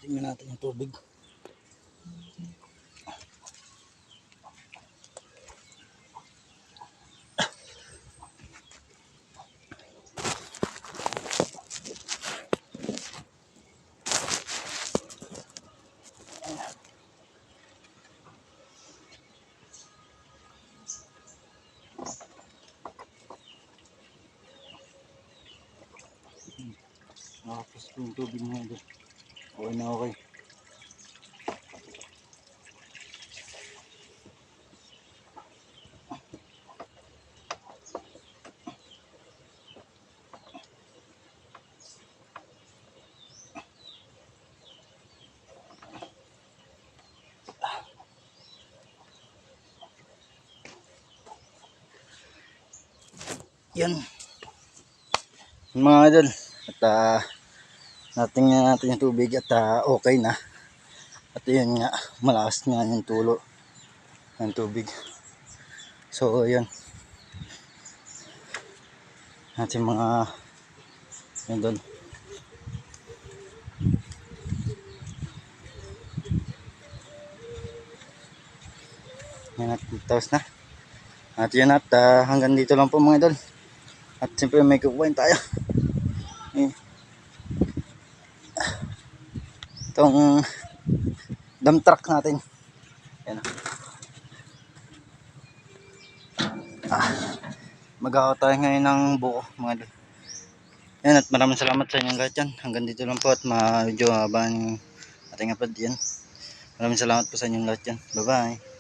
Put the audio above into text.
Tingnan natin yung tubig. Nakapos po yung tubig mga idol. Okay na okay. Yan mga idol, at natingnan natin yung tubig at okay na. At yun nga, malakas nga yung tulo ng tubig. So yun, natin mga idol. Yan, at tapos na. At yun, at hanggang dito lang po mga idol. At siyempre may kukuhain tayo. Itong dump truck natin. Yan. Mag-aawat tayo ngayon ng buko mga idol. Yan, at maraming salamat sa inyong lahat yan. Hanggang dito lang po at medyo habang ating upload yan. Maraming salamat po sa inyong lahat yan. Bye bye.